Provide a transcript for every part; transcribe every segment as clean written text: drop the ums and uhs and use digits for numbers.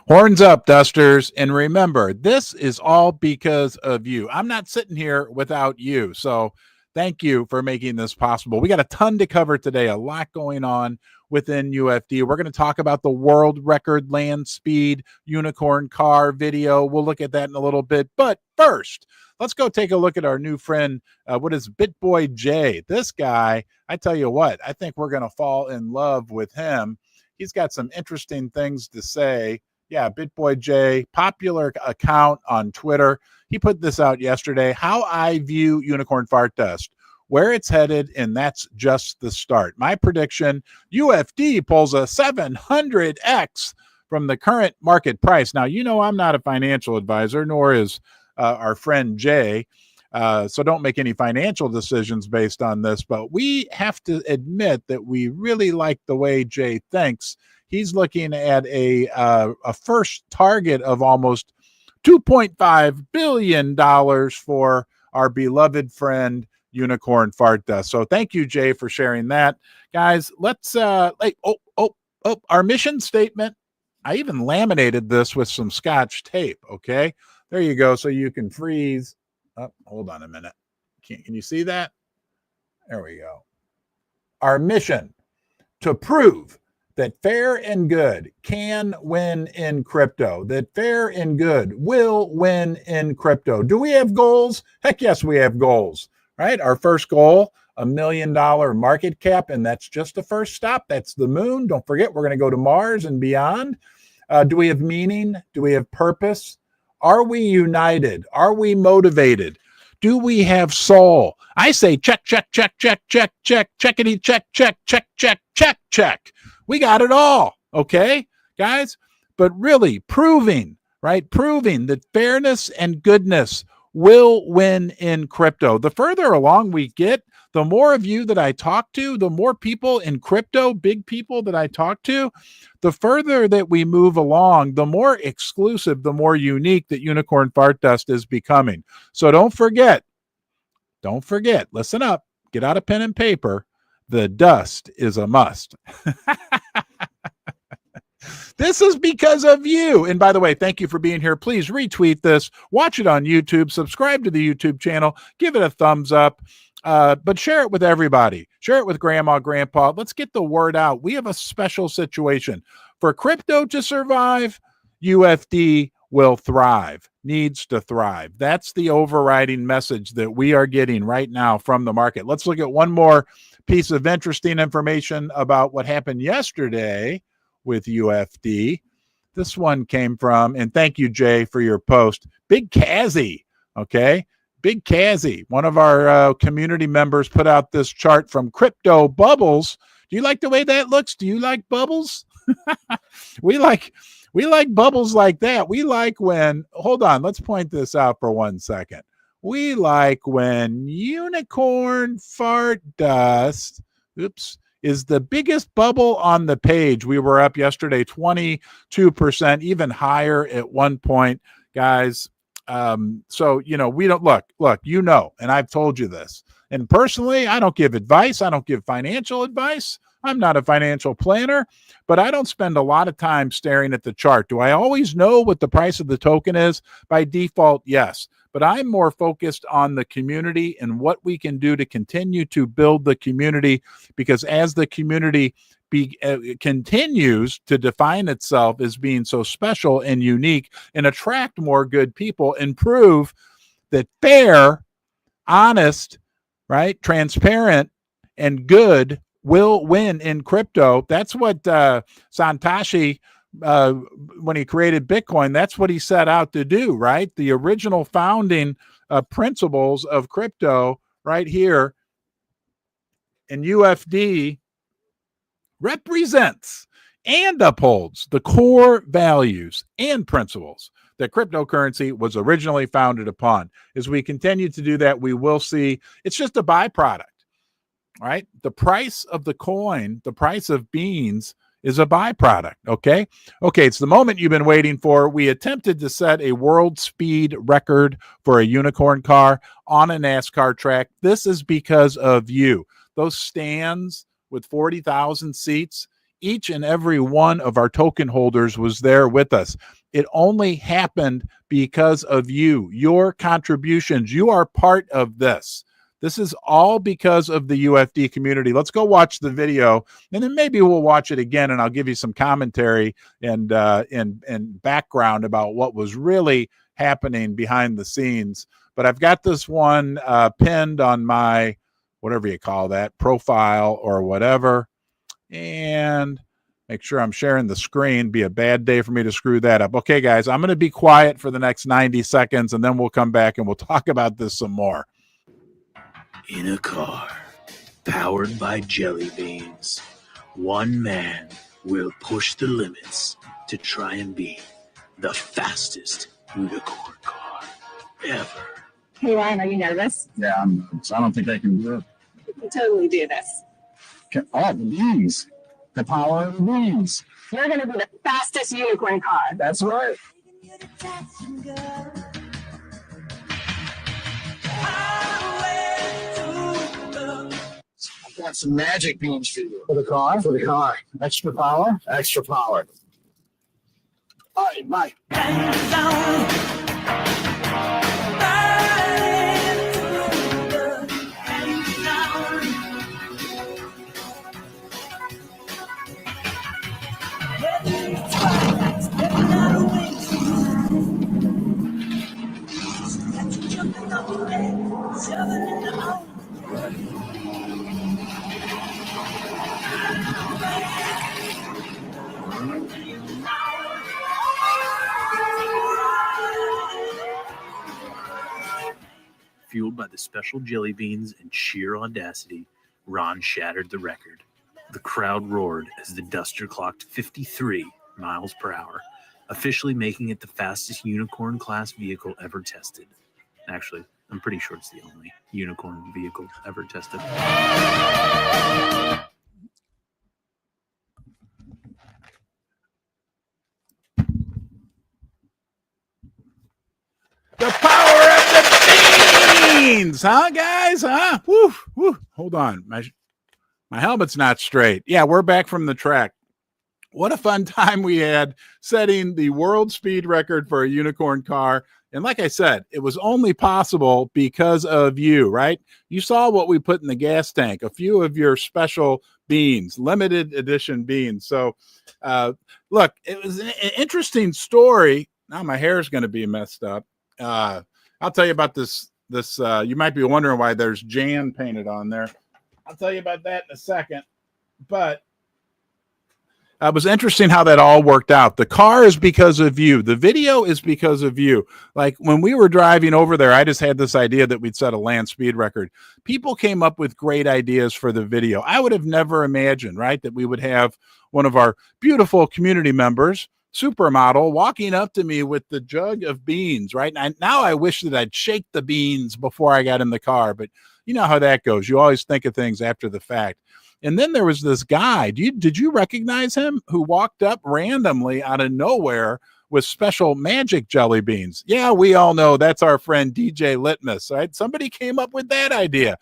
Horns up, Dusters. And remember, this is all because of you. I'm not sitting here without you. So thank you for making this possible. We got a ton to cover today, a lot going on within UFD. We're going to talk about the world record land speed unicorn car video. We'll look at that in a little bit. But first, let's go take a look at our new friend. What is BitBoy J? This guy, I tell you what, I think we're going to fall in love with him. He's got some interesting things to say. Yeah, BitBoy J, popular account on Twitter. He put this out yesterday. How I view unicorn fart dust, where it's headed, and that's just the start. My prediction, UFD pulls a 700x from the current market price. Now, you know I'm not a financial advisor, nor is our friend Jay. So don't make any financial decisions based on this, but we have to admit that we really like the way Jay thinks. He's looking at a first target of almost $2.5 billion for our beloved friend Unicorn Fart Dust. So thank you, Jay, for sharing that. Guys, let's our mission statement. I even laminated this with some Scotch tape, okay? There you go, so you can freeze. Oh, hold on a minute. Can you see that? There we go. Our mission, to prove that fair and good can win in crypto, that fair and good will win in crypto. Do we have goals? Heck yes, we have goals, right? Our first goal, $1 million market cap, and that's just the first stop. That's the moon. Don't forget, we're going to go to Mars and beyond. Do we have meaning? Do we have purpose? Are we united? Are we motivated? Do we have soul? I say check, check, check, check, check, check, checkity, check, check, check, check, check, check. We got it all, okay, guys? But really proving, right? Proving that fairness and goodness will win in crypto. The further along we get, the more of you that I talk to, the more people in crypto, big people that I talk to, the further that we move along, the more exclusive, the more unique that Unicorn Fart Dust is becoming. So don't forget, listen up, get out a pen and paper. The dust is a must. This is because of you. And by the way, thank you for being here. Please retweet this, watch it on YouTube, subscribe to the YouTube channel, give it a thumbs up, but share it with everybody. Share it with grandma, grandpa. Let's get the word out. We have a special situation. For crypto to survive, UFD will thrive, needs to thrive. That's the overriding message that we are getting right now from the market. Let's look at one more piece of interesting information about what happened yesterday with UFD. This one came from, and thank you, Jay, for your post, Big Kazzy, okay? Big Kazzy, one of our community members, put out this chart from Crypto Bubbles. Do you like the way that looks? Do you like bubbles? We like bubbles like that. We like when, hold on, let's point this out for 1 second. We like when Unicorn Fart Dust, is the biggest bubble on the page. We were up yesterday 22%, even higher at one point, guys. So, you know, we don't look, you know, and I've told you this. And personally, I don't give advice. I don't give financial advice. I'm not a financial planner, but I don't spend a lot of time staring at the chart. Do I always know what the price of the token is? By default, yes. But I'm more focused on the community and what we can do to continue to build the community, because as the community continues to define itself as being so special and unique and attract more good people and prove that fair, honest, right, transparent, and good will win in crypto. That's what Satoshi, when he created Bitcoin, that's what he set out to do, right? The original founding principles of crypto right here. And UFD represents and upholds the core values and principles that cryptocurrency was originally founded upon. As we continue to do that, we will see it's just a byproduct, right? The price of the coin, the price of beans, is a byproduct, okay? Okay, it's the moment you've been waiting for. We attempted to set a world speed record for a unicorn car on a NASCAR track. This is because of you. Those stands with 40,000 seats each and every one of our token holders was there with us. It only happened because of you, your contributions. You are part of this. This is all because of the UFD community. Let's go watch the video, and then maybe we'll watch it again, and I'll give you some commentary and background about what was really happening behind the scenes. But I've got this one pinned on my, whatever you call that, profile or whatever. And make sure I'm sharing the screen. Be a bad day for me to screw that up. Okay, guys, I'm going to be quiet for the next 90 seconds, and then we'll come back and we'll talk about this some more. In a car, powered by jelly beans, one man will push the limits to try and be the fastest unicorn car ever. Hey Ryan, are you nervous? Yeah, I'm nervous. I don't think I can do it. You can totally do this. Oh, the beans. The power of the beans. You're going to be the fastest unicorn car. That's right. I've got some magic beans for you. For the car? For the car. Extra power? Extra power. All right, bye. Fueled by the special jelly beans and sheer audacity, Ron shattered the record. The crowd roared as the Duster clocked 53 miles per hour, officially making it the fastest unicorn-class vehicle ever tested. Actually, I'm pretty sure it's the only unicorn vehicle ever tested. The power of the beans, huh, guys? Huh? Woo, woo. Hold on. My helmet's not straight. Yeah, we're back from the track. What a fun time we had setting the world speed record for a unicorn car. And like I said, it was only possible because of you, right? You saw what we put in the gas tank, a few of your special beans, limited edition beans. So, look, it was an interesting story. Now my hair is going to be messed up. I'll tell you about this. You might be wondering why there's Jan painted on there. I'll tell you about that in a second. But it was interesting how that all worked out. The car is because of you. The video is because of you. Like when we were driving over there, I just had this idea that we'd set a land speed record. People came up with great ideas for the video. I would have never imagined, right, that we would have one of our beautiful community members, Supermodel, walking up to me with the jug of beans, right? And now I wish that I'd shake the beans before I got in the car, but you know how that goes. You always think of things after the fact. And then there was this guy. Did you recognize him, who walked up randomly out of nowhere with special magic jelly beans? Yeah, we all know that's our friend DJ Litmus, right? Somebody came up with that idea.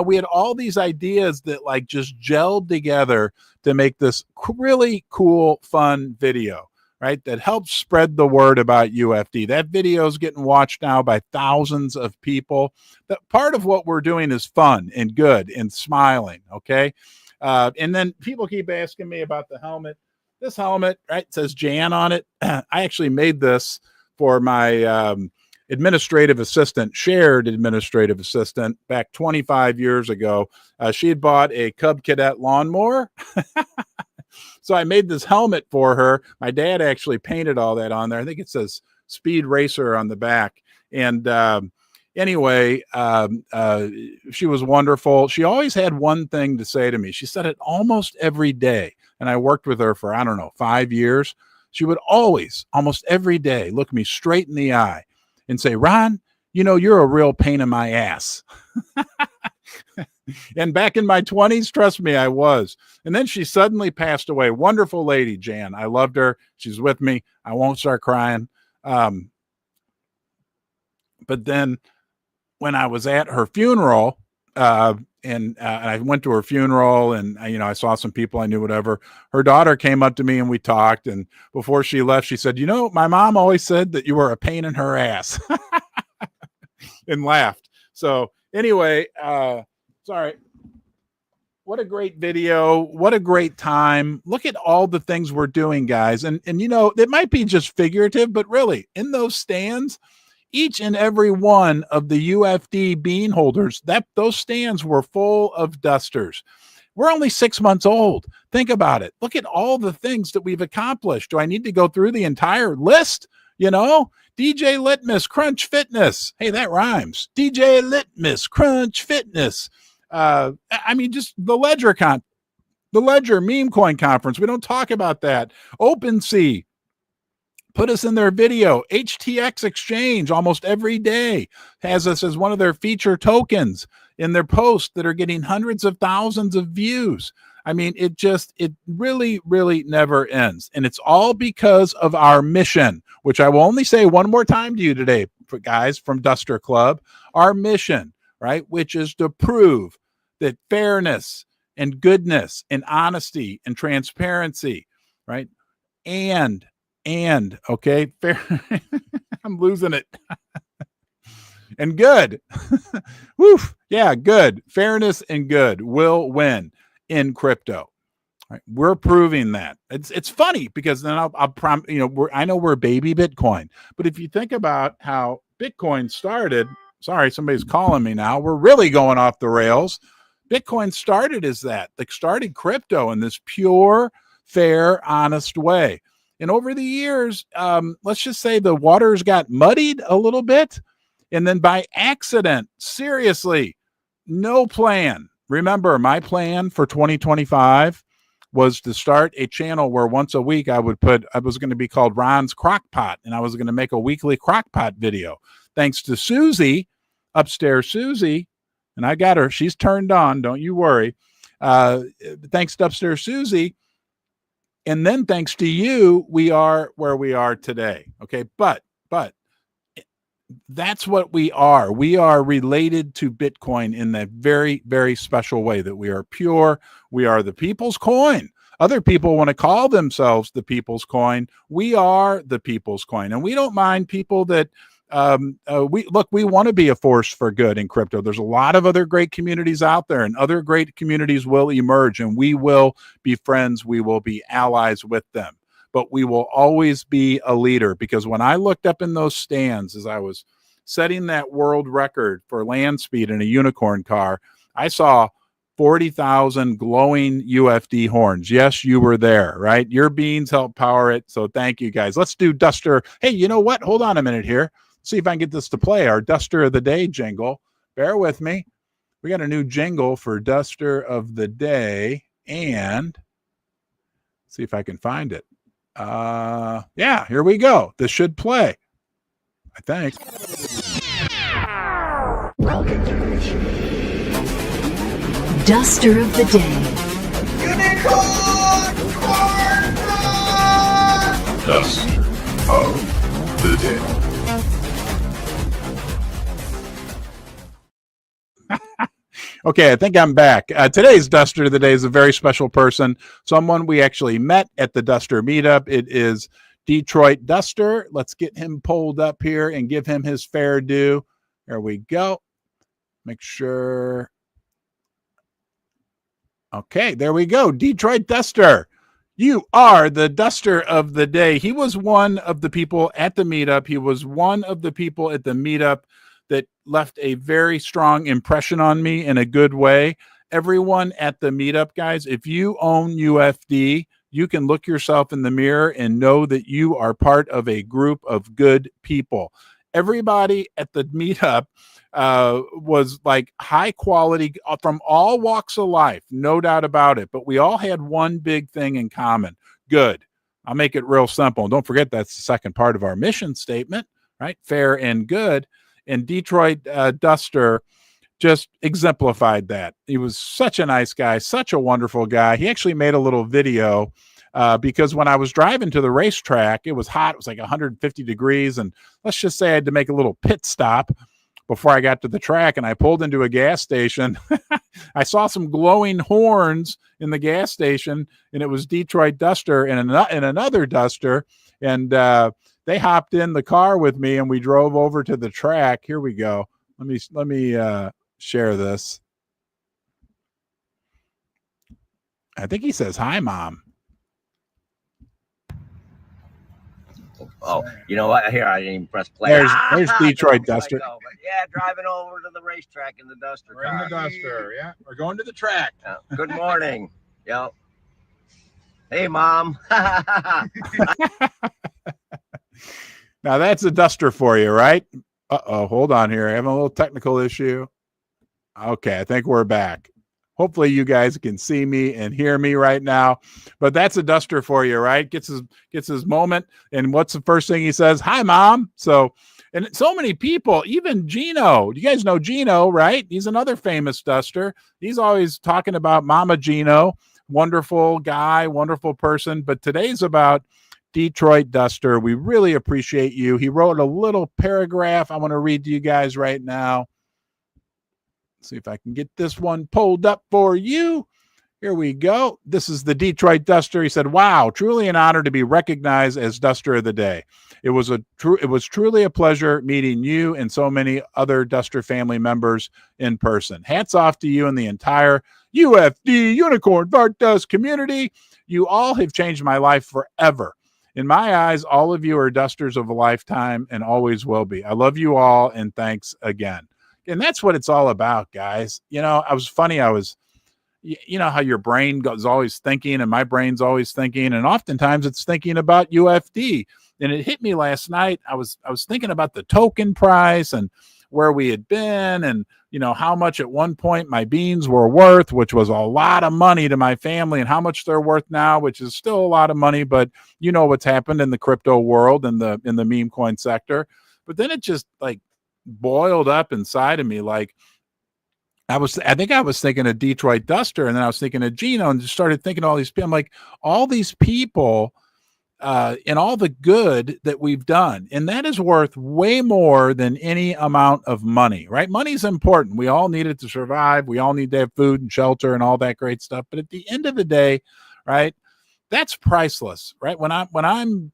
We had all these ideas that like just gelled together to make this really cool, fun video, right? That helps spread the word about UFD. That video is getting watched now by thousands of people. That part of what we're doing is fun and good and smiling, okay? And then people keep asking me about the helmet. This helmet, right, says Jan on it. I actually made this for my administrative assistant, shared administrative assistant, back 25 years ago. She had bought a Cub Cadet lawnmower. So I made this helmet for her. My dad actually painted all that on there. I think it says Speed Racer on the back. And anyway, she was wonderful. She always had one thing to say to me. She said it almost every day. And I worked with her for, 5 years. She would always, almost every day, look me straight in the eye and say, Ron, you're a real pain in my ass. And back in my 20s, trust me, I was. And then she suddenly passed away. Wonderful lady, Jan. I loved her. She's with me. I won't start crying. But then when I was at her funeral, and I went to her funeral, and I saw some people I knew, whatever. Her daughter came up to me and we talked. And before she left, she said, my mom always said that you were a pain in her ass, and laughed. So anyway, sorry. What a great video. What a great time. Look at all the things we're doing, guys. And it might be just figurative, but really in those stands, each and every one of the UFD bean holders, those stands were full of dusters. We're only 6 months old. Think about it. Look at all the things that we've accomplished. Do I need to go through the entire list? DJ Litmus, Crunch Fitness. Hey, that rhymes. DJ Litmus, Crunch Fitness. Just the Ledger Meme Coin Conference. We don't talk about that. OpenSea put us in their video. HTX Exchange almost every day has us as one of their feature tokens in their posts that are getting hundreds of thousands of views. It really, really never ends. And it's all because of our mission, which I will only say one more time to you today, guys, from Duster Club. Our mission, right, which is to prove that fairness and goodness and honesty and transparency, right, and okay, fair. I'm losing it. And good. Woof. Yeah, good. Fairness and good will win in crypto. Right? We're proving that. It's funny because then I know we're baby Bitcoin, but if you think about how Bitcoin started, sorry, somebody's calling me now. We're really going off the rails. Bitcoin started as that. They started crypto in this pure, fair, honest way. And over the years, let's just say the waters got muddied a little bit. And then by accident, seriously, no plan. Remember, my plan for 2025 was to start a channel where once a week I was going to be called Ron's Crockpot, and I was going to make a weekly crockpot video. Thanks to Susie, upstairs Susie, and I got her. She's turned on. Don't you worry. Thanks to upstairs Susie. And then thanks to you, we are where we are today. Okay. But that's what we are. We are related to Bitcoin in that very, very special way that we are pure. We are the people's coin. Other people want to call themselves the people's coin. We are the people's coin. And we don't mind people that we want to be a force for good in crypto. There's a lot of other great communities out there, and other great communities will emerge, and we will be friends. We will be allies with them, but we will always be a leader, because when I looked up in those stands as I was setting that world record for land speed in a unicorn car, I saw 40,000 glowing UFD horns. Yes, you were there, right? Your beans help power it. So thank you, guys. Let's do Duster. Hey, you know what? Hold on a minute here. See if I can get this to play. Our Duster of the Day jingle. Bear with me. We got a new jingle for Duster of the Day, and see if I can find it. Yeah, here we go. This should play, I think. Duster of the Day. Duster of the Day. Okay, I think I'm back. Today's Duster of the Day is a very special person, someone we actually met at the Duster meetup. It is Detroit Duster. Let's get him pulled up here and give him his fair due. There we go. Make sure. Okay, there we go. Detroit Duster. You are the Duster of the Day. He was one of the people at the meetup. He was one of the people at the meetup that left a very strong impression on me in a good way. Everyone at the meetup, guys, if you own UFD, you can look yourself in the mirror and know that you are part of a group of good people. Everybody at the meetup was like high quality from all walks of life, no doubt about it. But we all had one big thing in common. Good. I'll make it real simple. Don't forget, that's the second part of our mission statement, right? Fair and good. And Detroit Duster just exemplified that. He was such a nice guy, such a wonderful guy. He actually made a little video because when I was driving to the racetrack, it was hot. It was like 150 degrees. And let's just say I had to make a little pit stop. before I got to the track, and I pulled into a gas station. I saw some glowing horns in the gas station, and it was Detroit Duster and another Duster. And they hopped in the car with me, and we drove over to the track. Here we go. Let me share this. I think he says, "Hi, Mom." Oh, you know what? Here, I didn't even press play. There's Detroit Duster. But yeah, driving over to the racetrack in the Duster We're car. in the Duster, yeah. We're going to the track. Good morning. Yep. Hey, Mom. Now that's a Duster for you, right? Uh-oh, hold on here. I have a little technical issue. Okay, I think we're back. Hopefully you guys can see me and hear me right now. But that's a Duster for you, right? Gets his moment. And what's the first thing he says? "Hi, Mom." So, and so many people, even Gino. You guys know Gino, right? He's another famous Duster. He's always talking about Mama Gino. Wonderful guy, wonderful person. But today's about Detroit Duster. We really appreciate you. He wrote a little paragraph I want to read to you guys right now. Let's see if I can get this one pulled up for you. Here we go. This is the Detroit Duster. He said, "Wow, truly an honor to be recognized as Duster of the Day. It was truly a pleasure meeting you and so many other Duster family members in person. Hats off to you and the entire UFD Unicorn Fart Dust community. You all have changed my life forever. In my eyes, all of you are Dusters of a lifetime and always will be. I love you all, and thanks again." And that's what it's all about, guys. You know, you know how your brain is always thinking, and my brain's always thinking, and oftentimes it's thinking about UFD. And it hit me last night. I was thinking about the token price and where we had been, and you know how much at one point my beans were worth, which was a lot of money to my family, and how much they're worth now, which is still a lot of money. But you know what's happened in the crypto world and in the meme coin sector. But then it just like boiled up inside of me. Like I think I was thinking of Detroit Duster, and then I was thinking of Gino, and just started thinking all these people. I'm like, all these people and all the good that we've done. And that is worth way more than any amount of money, right? Money's important. We all need it to survive. We all need to have food and shelter and all that great stuff. But at the end of the day, right, that's priceless, right? When I'm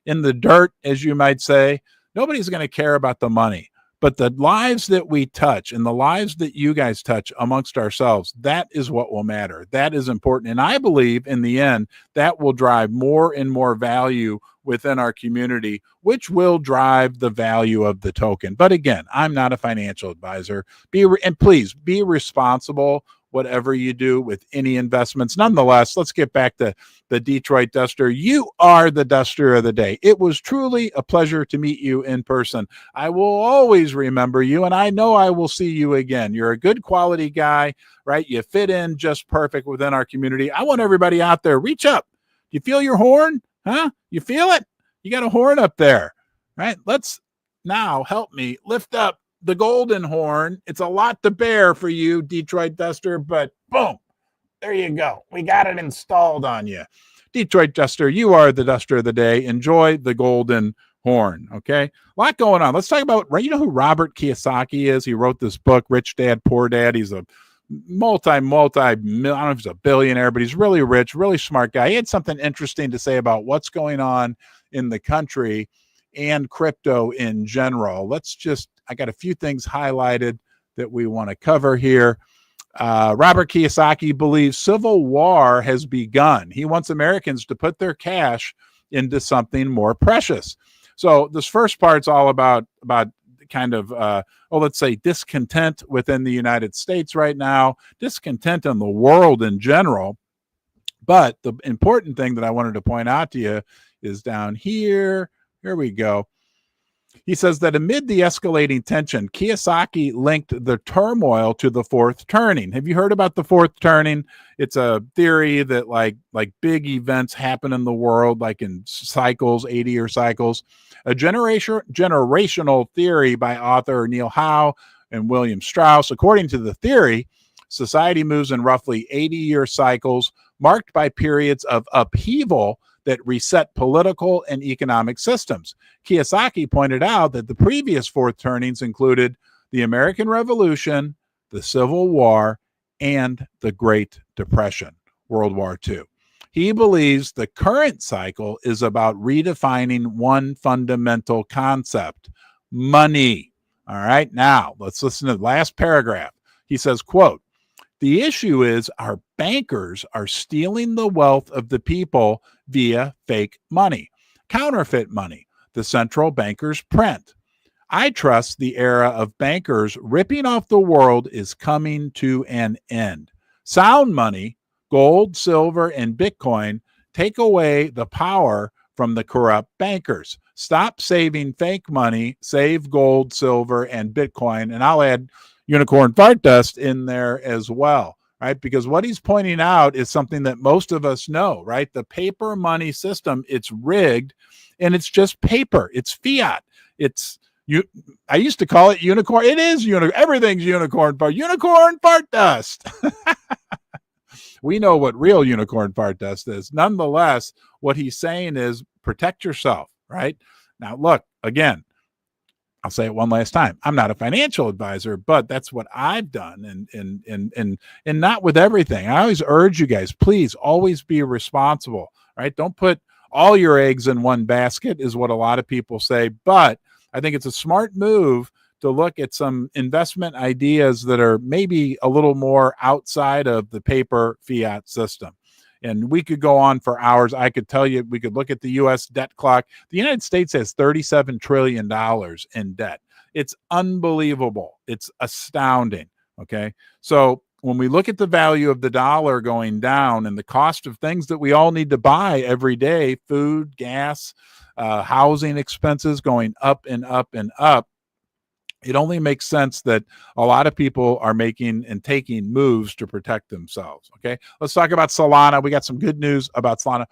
in the dirt, as you might say, nobody's going to care about the money. But the lives that we touch and the lives that you guys touch amongst ourselves, that is what will matter. That is important. And I believe in the end, that will drive more and more value within our community, which will drive the value of the token. But again, I'm not a financial advisor. And please be responsible whatever you do with any investments. Nonetheless, let's get back to the Detroit Duster. You are the Duster of the Day. It was truly a pleasure to meet you in person. I will always remember you, and I know I will see you again. You're a good quality guy, right? You fit in just perfect within our community. I want everybody out there, reach up. You feel your horn? Huh? You feel it? You got a horn up there, right? Let's now help me lift up the golden horn. It's a lot to bear for you, Detroit Duster, but boom, there you go. We got it installed on you. Detroit Duster, you are the Duster of the Day. Enjoy the golden horn, okay? A lot going on. Let's talk about, right? You know who Robert Kiyosaki is? He wrote this book, Rich Dad, Poor Dad. He's a I don't know if he's a billionaire, but he's really rich, really smart guy. He had something interesting to say about what's going on in the country and crypto in general. I got a few things highlighted that we want to cover here. Robert Kiyosaki believes civil war has begun. He wants Americans to put their cash into something more precious. So this first part's all about kind of, let's say discontent within the United States right now, discontent in the world in general. But the important thing that I wanted to point out to you is down here. Here we go. He says that amid the escalating tension, Kiyosaki linked the turmoil to the fourth turning. Have you heard about the fourth turning? It's a theory that like big events happen in the world, like in cycles, 80-year cycles. A generational theory by author Neil Howe and William Strauss. According to the theory, society moves in roughly 80-year cycles marked by periods of upheaval that reset political and economic systems. Kiyosaki pointed out that the previous fourth turnings included the American Revolution, the Civil War, and the Great Depression, World War II. He believes the current cycle is about redefining one fundamental concept: money. All right, now let's listen to the last paragraph. He says, quote, "The issue is our bankers are stealing the wealth of the people via fake money, counterfeit money the central bankers print. I trust the era of bankers ripping off the world is coming to an end. Sound money, gold, silver, and Bitcoin take away the power from the corrupt bankers. Stop saving fake money, save gold, silver, and Bitcoin." And I'll add unicorn fart dust in there as well, right? Because what he's pointing out is something that most of us know, right? The paper money system, it's rigged, and it's just paper. It's fiat. I used to call it unicorn. It is unicorn. Everything's unicorn fart dust. We know what real unicorn fart dust is. Nonetheless, what he's saying is protect yourself, right? Now, look, again, I'll say it one last time. I'm not a financial advisor, but that's what I've done, and not with everything. I always urge you guys, please always be responsible, right? Don't put all your eggs in one basket, is what a lot of people say, but I think it's a smart move to look at some investment ideas that are maybe a little more outside of the paper fiat system. And we could go on for hours. I could tell you, we could look at the U.S. debt clock. The United States has $37 trillion in debt. It's unbelievable. It's astounding. Okay. So when we look at the value of the dollar going down and the cost of things that we all need to buy every day, food, gas, housing expenses going up and up and up, it only makes sense that a lot of people are making and taking moves to protect themselves. Okay, let's talk about Solana. We got some good news about Solana.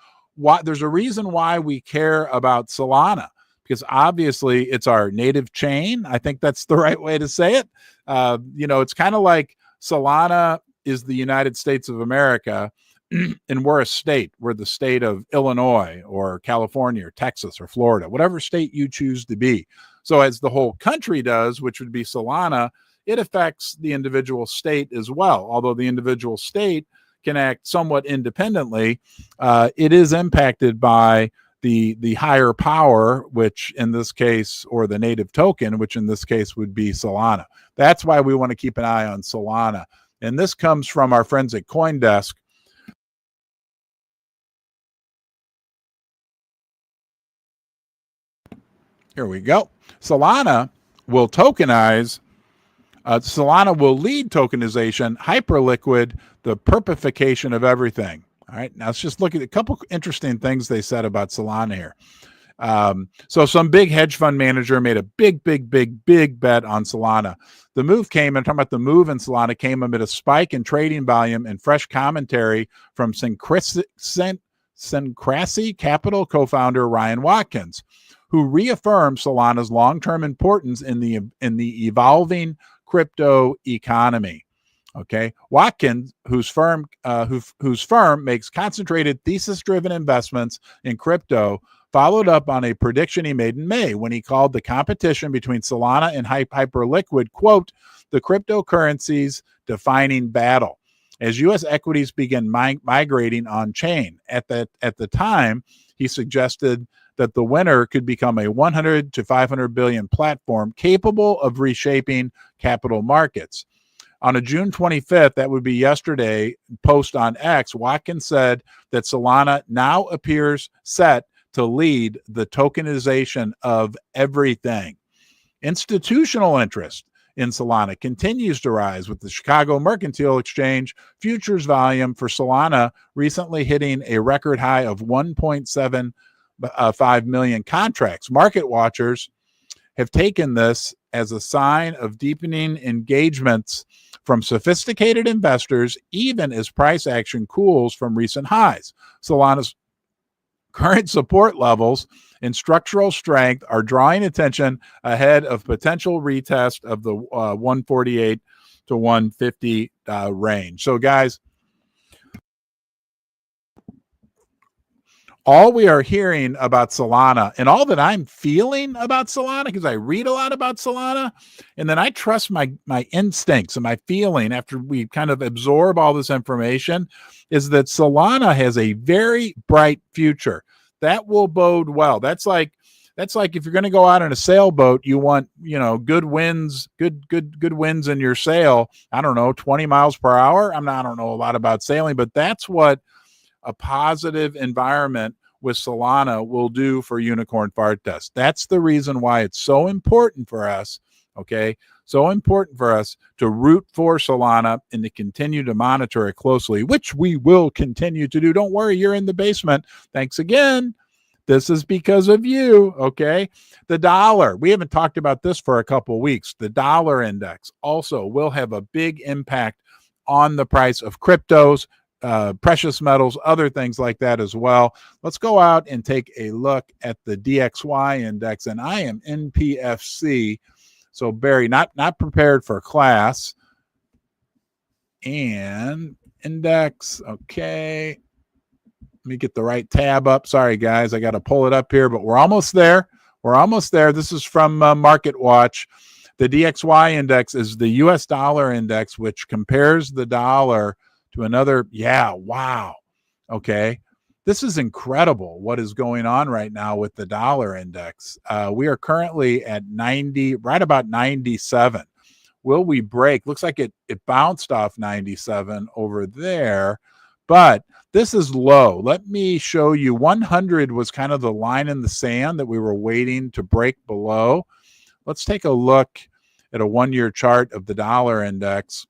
There's a reason why we care about Solana, because obviously it's our native chain. I think that's the right way to say it. It's kind of like Solana is the United States of America, and we're a state. We're the state of Illinois or California or Texas or Florida, whatever state you choose to be. So as the whole country does, which would be Solana, it affects the individual state as well. Although the individual state can act somewhat independently, it is impacted by the higher power, which in this case, or the native token, which in this case would be Solana. That's why we want to keep an eye on Solana. And this comes from our friends at CoinDesk. Here we go. Solana will tokenize. Solana will lead tokenization, hyperliquid, the perpetuation of everything. All right. Now let's just look at a couple interesting things they said about Solana here. So some big hedge fund manager made a big bet on Solana. The move came, I'm talking about the move in Solana, came amid a spike in trading volume and fresh commentary from Syncrasy Capital co-founder Ryan Watkins, who reaffirmed Solana's long-term importance in the evolving crypto economy. Okay, Watkins, whose firm makes concentrated thesis-driven investments in crypto, followed up on a prediction he made in May when he called the competition between Solana and Hyperliquid, quote, the cryptocurrencies defining battle, as U.S. equities begin migrating on-chain. At the time, he suggested that the winner could become a 100 to 500 billion platform capable of reshaping capital markets. On a June 25th, that would be yesterday, post on X, Watkins said that Solana now appears set to lead the tokenization of everything. Institutional interest in Solana continues to rise, with the Chicago Mercantile Exchange futures volume for Solana recently hitting a record high of 1.75 million contracts. Market watchers have taken this as a sign of deepening engagements from sophisticated investors, even as price action cools from recent highs. Solana's current support levels and structural strength are drawing attention ahead of potential retest of the 148 to 150 range. So, guys, all we are hearing about Solana and all that I'm feeling about Solana, because I read a lot about Solana, and then I trust my instincts and my feeling after we kind of absorb all this information, is that Solana has a very bright future. That will bode well. That's like if you're going to go out on a sailboat, you want, good winds, good winds in your sail. I don't know, 20 miles per hour. I don't know a lot about sailing, but that's what a positive environment with Solana will do for Unicorn Fart Test. That's the reason why it's so important for us, okay? So important for us to root for Solana and to continue to monitor it closely, which we will continue to do. Don't worry, you're in the basement. Thanks again. This is because of you, okay? The dollar, we haven't talked about this for a couple of weeks. The dollar index also will have a big impact on the price of cryptos, precious metals, other things like that as well. Let's go out and take a look at the DXY index, and I am NPFC, so Barry, not prepared for class. And index, okay. Let me get the right tab up. Sorry, guys, I got to pull it up here, but we're almost there. We're almost there. This is from Market Watch. The DXY index is the US dollar index, which compares the dollar to another. Yeah, wow. Okay. This is incredible what is going on right now with the dollar index. We are currently at 90, right about 97. Will we break? Looks like it bounced off 97 over there, but this is low. Let me show you. 100 was kind of the line in the sand that we were waiting to break below. Let's take a look at a 1-year chart of the dollar index.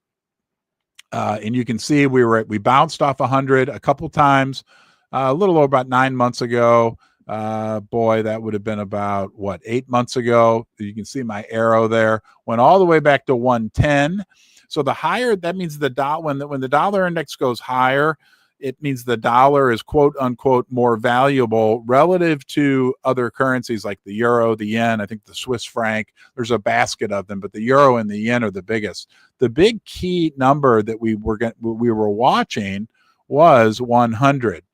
And you can see we bounced off 100 a couple times, a little over about 9 months ago. Boy, that would have been about 8 months ago. You can see my arrow there. Went all the way back to 110. So the higher, that means when the dollar index goes higher, it means the dollar is quote unquote more valuable relative to other currencies like the euro, the yen, I think the Swiss franc. There's a basket of them, but the euro and the yen are the biggest. The big key number that we were watching was 100.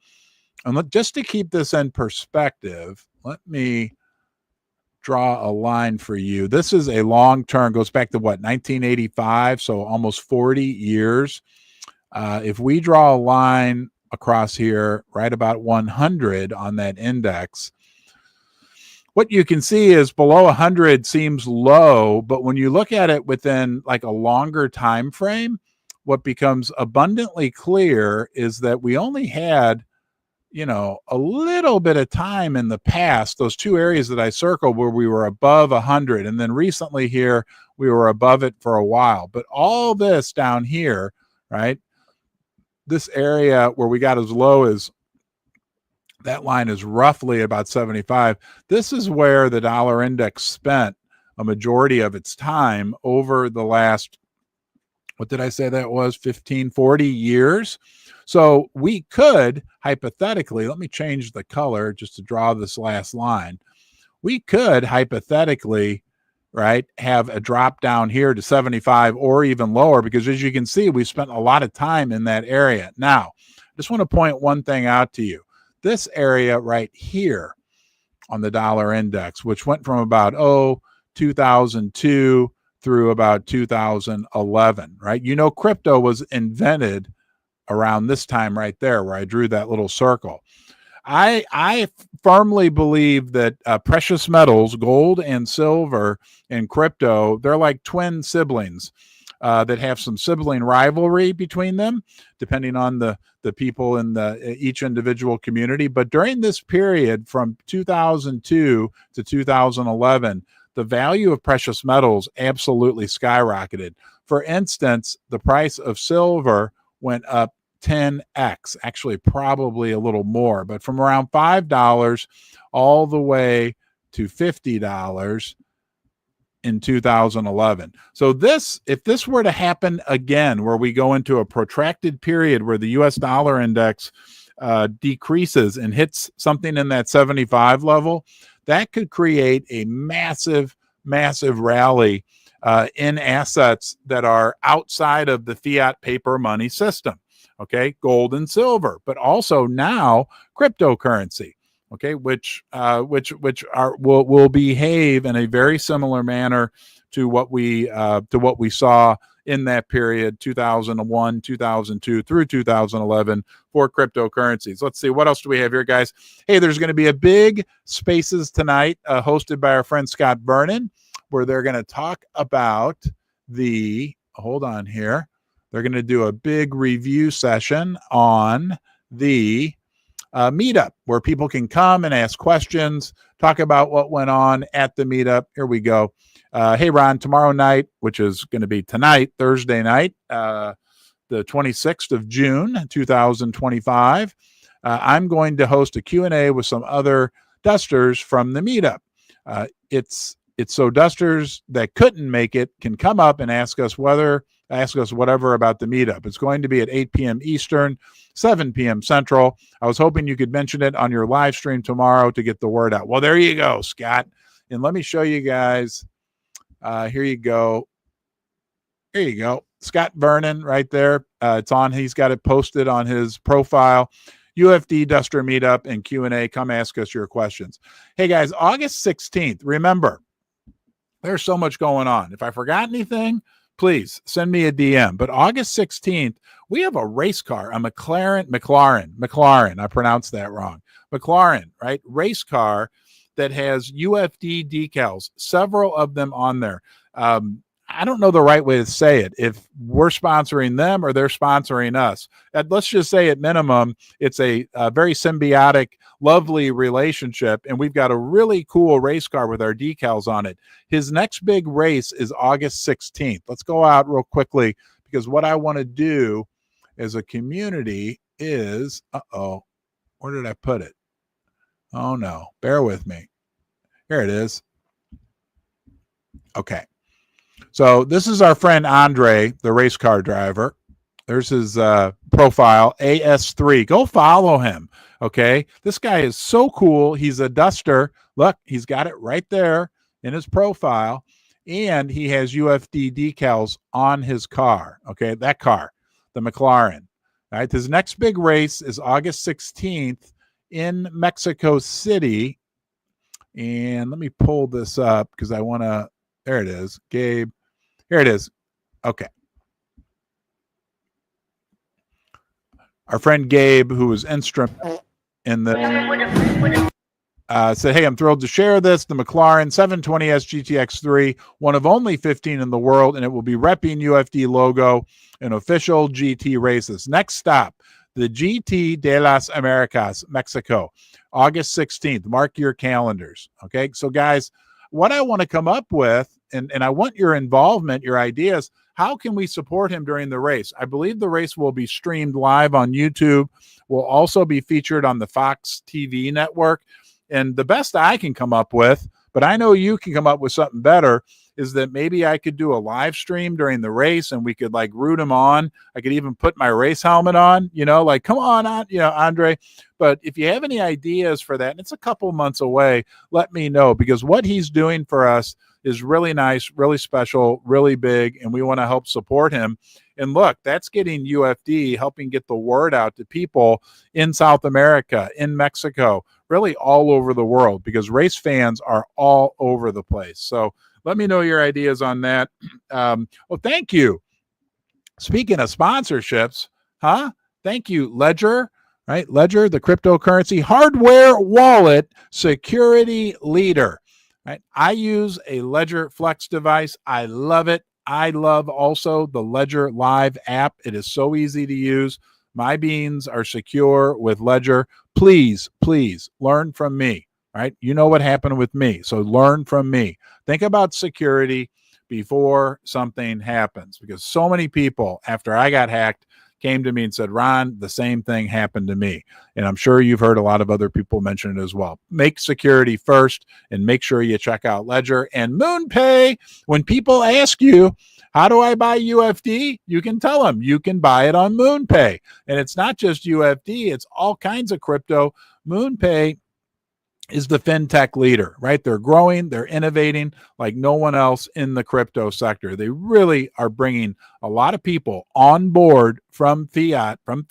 And just to keep this in perspective, let me draw a line for you. This is a long term, goes back to 1985, so almost 40 years. If we draw a line across here, right about 100 on that index, what you can see is below 100 seems low, but when you look at it within like a longer time frame, what becomes abundantly clear is that we only had, a little bit of time in the past, those two areas that I circled where we were above 100, and then recently here we were above it for a while. But all this down here, right? This area where we got as low as that line is roughly about 75. This is where the dollar index spent a majority of its time over the last, what did I say that was, 15, 40 years? So we could hypothetically, let me change the color just to draw this last line. We could hypothetically, right, have a drop down here to 75 or even lower, because as you can see, we spent a lot of time in that area. Now, I just want to point one thing out to you. This area right here on the dollar index, which went from about 2002 through about 2011, right? Crypto was invented around this time right there where I drew that little circle. I firmly believe that precious metals, gold and silver and crypto, they're like twin siblings that have some sibling rivalry between them, depending on the people in each individual community. But during this period from 2002 to 2011, the value of precious metals absolutely skyrocketed. For instance, the price of silver went up 10x, actually probably a little more, but from around $5 all the way to $50 in 2011. So if this were to happen again, where we go into a protracted period where the US dollar index decreases and hits something in that 75 level, that could create a massive rally in assets that are outside of the fiat paper money system. okay, gold and silver, but also now cryptocurrency, okay, which will behave in a very similar manner to what we saw in that period, 2001, 2002 through 2011 for cryptocurrencies. Let's see, what else do we have here, guys? Hey, there's going to be a big Spaces tonight hosted by our friend Scott Vernon, where they're going to talk about hold on here. They're going to do a big review session on the meetup where people can come and ask questions, talk about what went on at the meetup. Here we go. Hey, Ron, tomorrow night, which is going to be tonight, Thursday night, the 26th of June, 2025, I'm going to host a Q&A with some other dusters from the meetup. It's so dusters that couldn't make it can come up and ask us whatever about the meetup. It's going to be at 8 p.m. Eastern, 7 p.m. Central. I was hoping you could mention it on your live stream tomorrow to get the word out. Well, there you go, Scott. And let me show you guys. Here you go. Here you go. Scott Vernon right there. It's on. He's got it posted on his profile. UFD Duster Meetup and Q&A. Come ask us your questions. Hey, guys, August 16th. Remember, there's so much going on. If I forgot anything, please send me a DM. But August 16th, we have a race car, a McLaren. I pronounced that wrong. McLaren, right? Race car that has UFD decals, several of them on there. I don't know the right way to say it. If we're sponsoring them or they're sponsoring us, let's just say at minimum, it's a very symbiotic, lovely relationship. And we've got a really cool race car with our decals on it. His next big race is August 16th. Let's go out real quickly because what I want to do as a community is, where did I put it? Oh no, bear with me. Here it is. Okay. So this is our friend Andre, the race car driver. There's his profile, AS3. Go follow him, okay? This guy is so cool. He's a duster. Look, he's got it right there in his profile, and he has UFD decals on his car, okay? That car, the McLaren. All right, his next big race is August 16th in Mexico City. And let me pull this up because I want to, there it is, Gabe. Here it is. Okay. Our friend Gabe, who was instrumental in the, said, hey, I'm thrilled to share this. The McLaren 720S GTX3, one of only 15 in the world, and it will be repping UFD logo in official GT races. Next stop, the GT de las Americas, Mexico, August 16th. Mark your calendars. Okay. So, guys, what I want to come up with, and I want your involvement, your ideas. How can we support him during the race? I believe the race will be streamed live on YouTube. Will also be featured on the Fox TV network. And the best I can come up with, but I know you can come up with something better, is that maybe I could do a live stream during the race and we could like root him on. I could even put my race helmet on, like, come on, Andre. But if you have any ideas for that, and it's a couple months away, let me know, because what he's doing for us is really nice, really special, really big, and we want to help support him. And look, that's getting UFD, helping get the word out to people in South America, in Mexico, really all over the world, because race fans are all over the place. So let me know your ideas on that. Well, thank you. Speaking of sponsorships, thank you, Ledger, right? Ledger, the cryptocurrency hardware wallet security leader. Right? I use a Ledger Flex device. I love it. I love also the Ledger Live app. It is so easy to use. My beans are secure with Ledger. Please, please learn from me. Right? You know what happened with me. So learn from me. Think about security before something happens, because so many people, after I got hacked, came to me and said, Ron, the same thing happened to me. And I'm sure you've heard a lot of other people mention it as well. Make security first and make sure you check out Ledger and MoonPay. When people ask you, how do I buy UFD? You can tell them you can buy it on MoonPay. And it's not just UFD, it's all kinds of crypto. MoonPay is the fintech leader, right? They're growing, they're innovating like no one else in the crypto sector. They really are bringing a lot of people on board from fiat, from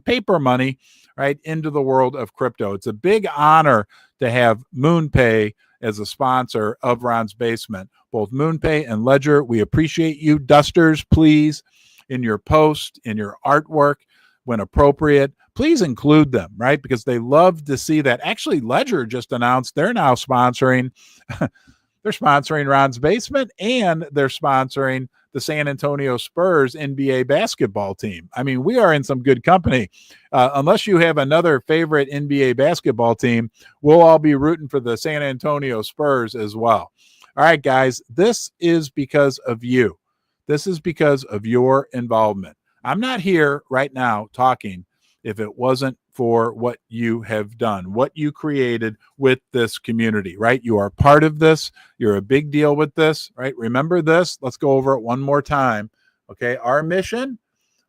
paper money, right, into the world of crypto. It's a big honor to have MoonPay as a sponsor of Ron's Basement. Both MoonPay and Ledger, we appreciate you. Dusters, please, in your post, in your artwork, when appropriate, please include them, right? Because they love to see that. Actually, Ledger just announced they're now sponsoring, they're sponsoring Ron's Basement, and they're sponsoring the San Antonio Spurs NBA basketball team. I mean, we are in some good company. Unless you have another favorite NBA basketball team, we'll all be rooting for the San Antonio Spurs as well. All right, guys, this is because of you. This is because of your involvement. I'm not here right now talking if it wasn't for what you have done, what you created with this community, right? You are part of this. You're a big deal with this, right? Remember this. Let's go over it one more time. Okay. Our mission,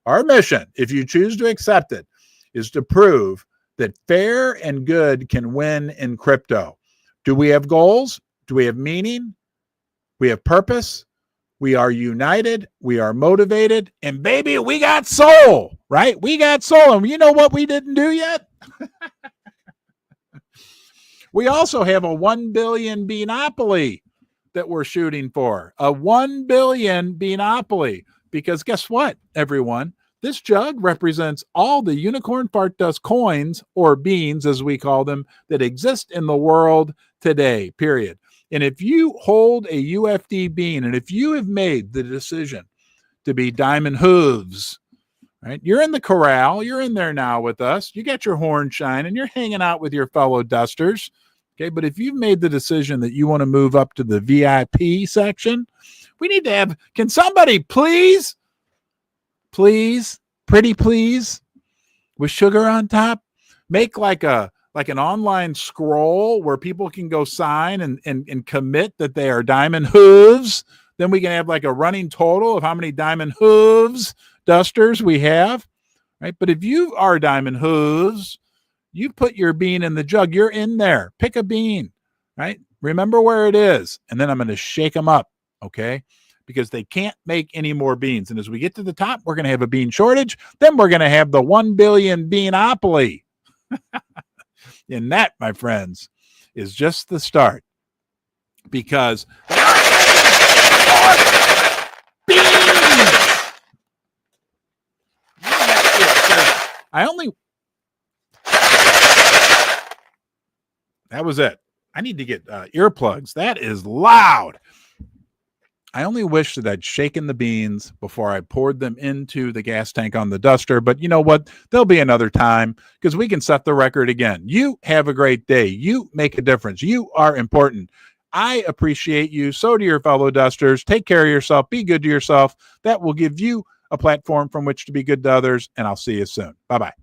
if you choose to accept it, is to prove that fair and good can win in crypto. Do we have goals? Do we have meaning? We have purpose. We are united. We are motivated. And baby, we got soul, right? We got soul. And you know what we didn't do yet? We also have a 1 billion beanopoly that we're shooting for. A 1 billion beanopoly. Because guess what, everyone? This jug represents all the unicorn fart dust coins, or beans as we call them, that exist in the world today, period. And if you hold a UFD bean, and if you have made the decision to be diamond hooves, right? You're in the corral. You're in there now with us. You got your horn shining. You're hanging out with your fellow dusters. Okay. But if you've made the decision that you want to move up to the VIP section, we need to have, can somebody please, pretty please, with sugar on top, make like an online scroll where people can go sign and commit that they are diamond hooves. Then we can have like a running total of how many diamond hooves dusters we have, right? But if you are diamond hooves, you put your bean in the jug. You're in there. Pick a bean, right? Remember where it is. And then I'm going to shake them up, okay? Because they can't make any more beans. And as we get to the top, we're going to have a bean shortage. Then we're going to have the 1 billion beanopoly. And that, my friends, is just the start. Because that was it. I need to get earplugs. That is loud. I only wish that I'd shaken the beans before I poured them into the gas tank on the duster. But you know what? There'll be another time because we can set the record again. You have a great day. You make a difference. You are important. I appreciate you. So do your fellow dusters. Take care of yourself. Be good to yourself. That will give you a platform from which to be good to others. And I'll see you soon. Bye-bye.